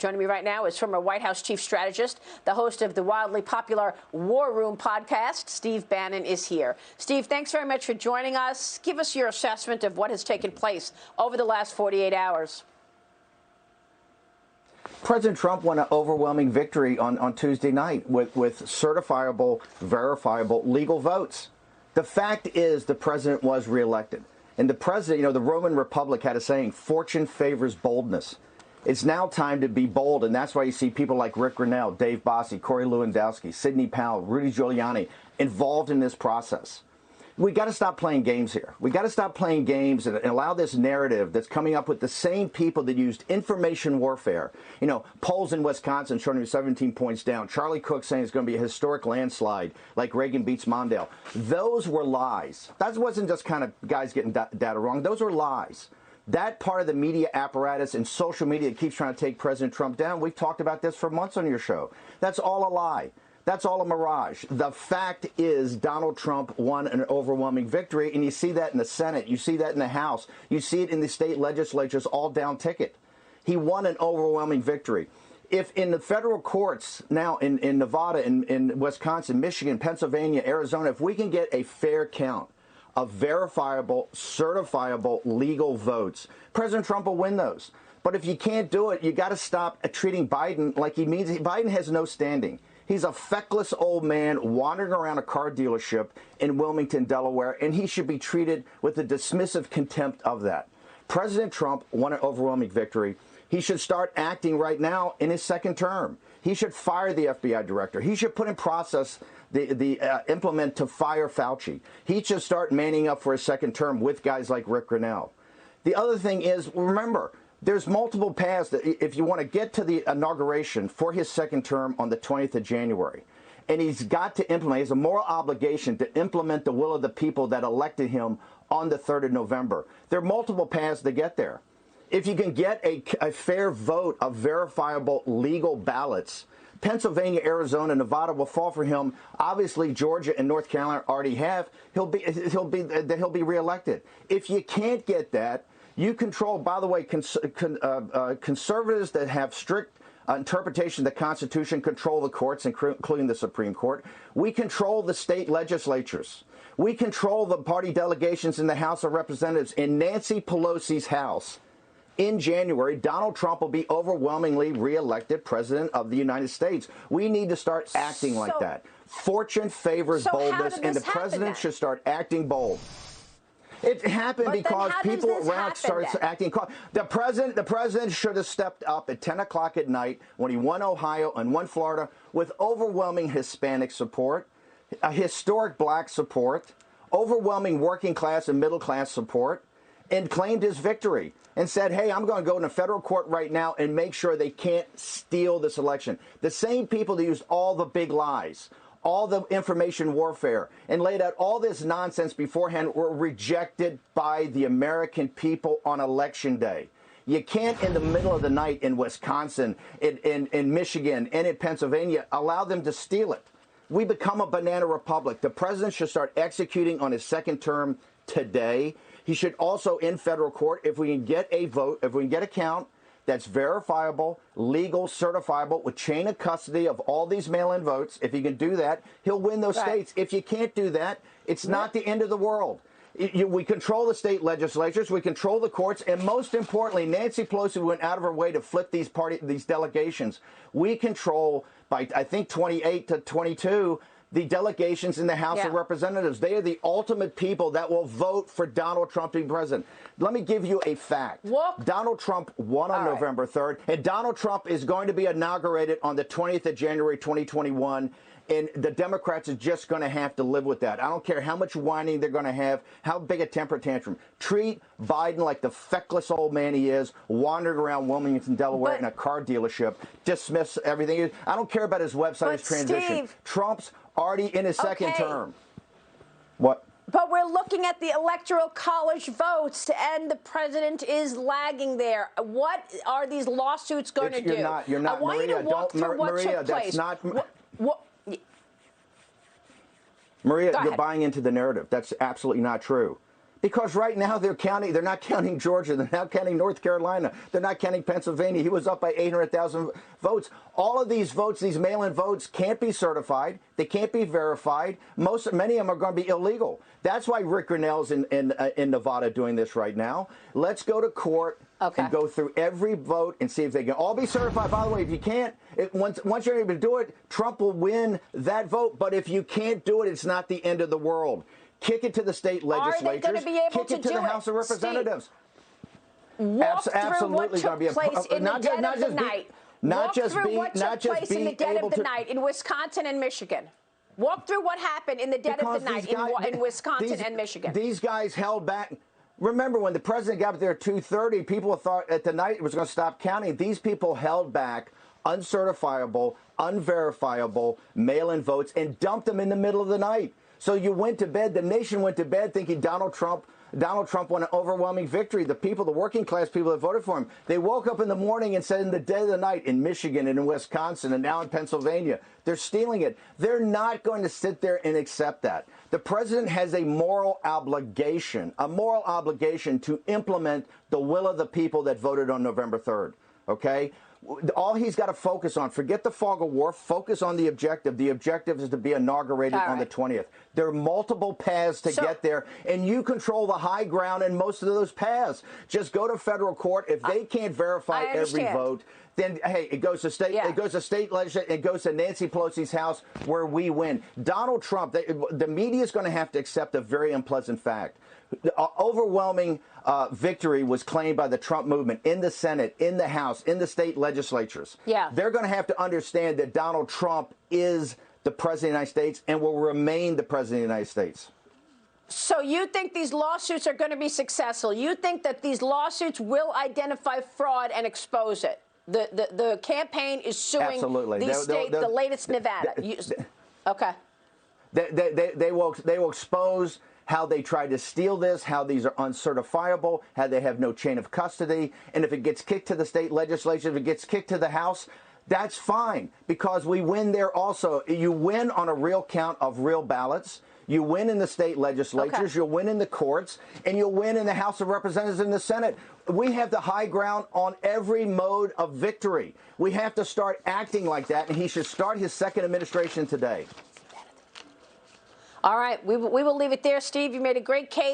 Joining me right now is former White House chief strategist, the host of the wildly popular War Room podcast. Steve Bannon is here. Steve, thanks very much for joining us. Give us your assessment of what has taken place over the last 48 hours. President Trump won an overwhelming victory on Tuesday night with certifiable, verifiable, legal votes. The fact is the president was reelected. And the president, you know, the Roman Republic had a saying, fortune favors boldness. It's now time to be bold, and that's why you see people like Rick Grinnell, Dave Bossie, Corey Lewandowski, Sidney Powell, Rudy Giuliani involved in this process. We got to stop playing games here. We got to stop playing games and allow this narrative that's coming up with the same people that used information warfare. You know, polls in Wisconsin showing him 17 points down. Charlie Cook saying it's going to be a historic landslide like Reagan beats Mondale. Those were lies. That wasn't just kind of guys getting data wrong. Those were lies. That part of the media apparatus and social media that keeps trying to take President Trump down, we've talked about this for months on your show. That's all a lie. That's all a mirage. The fact is Donald Trump won an overwhelming victory, and you see that in the Senate. You see that in the House. You see it in the state legislatures, all down ticket. He won an overwhelming victory. If in the federal courts now in Nevada, in Wisconsin, Michigan, Pennsylvania, Arizona, if we can get a fair count of verifiable, certifiable, legal votes, President Trump will win those. But if you can't do it, you got to stop treating Biden like he means. Biden has no standing. He's a feckless old man wandering around a car dealership in Wilmington, Delaware, and he should be treated with the dismissive contempt of that. President Trump won an overwhelming victory. He should start acting right now in his second term. He should fire the FBI director. He should put in process implement to fire Fauci. He should start manning up for his second term with guys like Rick Grinnell. The other thing is, remember, there's multiple paths that if you want to get to the inauguration for his second term on the 20th of January, and he's got to implement, he has a moral obligation to implement the will of the people that elected him on the 3rd of November. There are multiple paths to get there. If you can get a fair vote of verifiable legal ballots, Pennsylvania, Arizona, Nevada will fall for him. Obviously, Georgia and North Carolina already have. He'll be reelected. If you can't get that, you control, by the way, conservatives that have strict interpretation of the Constitution control the courts, including the Supreme Court. We control the state legislatures. We control the party delegations in the House of Representatives. In Nancy Pelosi's House, in January, Donald Trump will be overwhelmingly reelected president of the United States. We need to start acting like that. Fortune favors boldness, and the president should start acting bold. It happened because people around started acting. The president should have stepped up at 10 o'clock at night when he won Ohio and won Florida with overwhelming Hispanic support, a historic black support, overwhelming working class and middle class support, and claimed his victory and said, hey, I'm going to go in a federal court right now and make sure they can't steal this election. The same people that used all the big lies, all the information warfare, and laid out all this nonsense beforehand were rejected by the American people on Election Day. You can't, in the middle of the night in Wisconsin, in Michigan, and in Pennsylvania, allow them to steal it. We become a banana republic. The president should start executing on his second term today. He should also, in federal court, if we can get a vote, if we can get a count that's verifiable, legal, certifiable, with chain of custody of all these mail-in votes. If he can do that, he'll win those states. If you can't do that, it's not the end of the world. We control the state legislatures, we control the courts, and most importantly, Nancy Pelosi went out of her way to flip these delegations. We control, by I think 28 to 22, the delegations in the House of Representatives. They are the ultimate people that will vote for Donald Trump to be president. Let me give you a fact. Donald Trump won on November 3rd, and Donald Trump is going to be inaugurated on the 20th of January, 2021. And the Democrats are just going to have to live with that. I don't care how much whining they're going to have, how big a temper tantrum. Treat Biden like the feckless old man he is, wandering around Wilmington, Delaware in a car dealership. Dismiss everything. I don't care about his website, his transition. Steve, Trump's already in his second term. What? But we're looking at the Electoral College votes, and the president is lagging there. What are these lawsuits going to do? You're not, I want Maria, you to walk through what took place. That's not... Maria, you're buying into the narrative. That's absolutely not true. Because right now they're not counting Georgia, they're not counting North Carolina, they're not counting Pennsylvania. He was up by 800,000 votes. All of these votes, these mail-in votes, can't be certified. They can't be verified. Many of them are going to be illegal. That's why Rick Grinnell's in Nevada doing this right now. Let's go to court and go through every vote and see if they can all be certified. By the way, if you can't, once you're able to do it, Trump will win that vote. But if you can't do it, it's not the end of the world. Kick it to the state legislatures. Are they going to be able kick it to to the House of Representatives. Walk through what took place in the dead of the night. Walk through what took place in the dead of the night in Wisconsin and Michigan. Walk through what happened in the dead of the night in Wisconsin and Michigan. These guys held back. Remember, when the president got up there at 2:30, people thought at the night it was going to stop counting. These people held back uncertifiable, unverifiable mail-in votes and dumped them in the middle of the night. So you went to bed, the nation went to bed thinking Donald Trump won an overwhelming victory. The people, the working class people that voted for him, they woke up in the morning and said in the dead of the night in Michigan and in Wisconsin and now in Pennsylvania, they're stealing it. They're not going to sit there and accept that. The president has a moral obligation to implement the will of the people that voted on November 3rd, okay? All he's got to focus on, forget the fog of war, focus on the objective. The objective is to be inaugurated on the 20th. There are multiple paths to get there, and you control the high ground in most of those paths. Just go to federal court. If they can't verify every vote, then, hey, it goes to state, it goes to state legislature, it goes to Nancy Pelosi's house where we win. Donald Trump, the media is going to have to accept a very unpleasant fact. The overwhelming victory was claimed by the Trump movement in the Senate, in the House, in the state legislatures. They're going to have to understand that Donald Trump is the president of the United States and will remain the president of the United States. So you think these lawsuits are going to be successful? You think that these lawsuits will identify fraud and expose it? The campaign is suing these states, the latest Nevada. Okay. They will expose how they tried to steal this, how these are uncertifiable, how they have no chain of custody. And if it gets kicked to the state legislature, if it gets kicked to the House, that's fine, because we win there also. You win on a real count of real ballots. You win in the state legislatures, you'll win in the courts, and you'll win in the House of Representatives and the Senate. We have the high ground on every mode of victory. We have to start acting like that, and he should start his second administration today. All right, we will leave it there, Steve. You made a great case.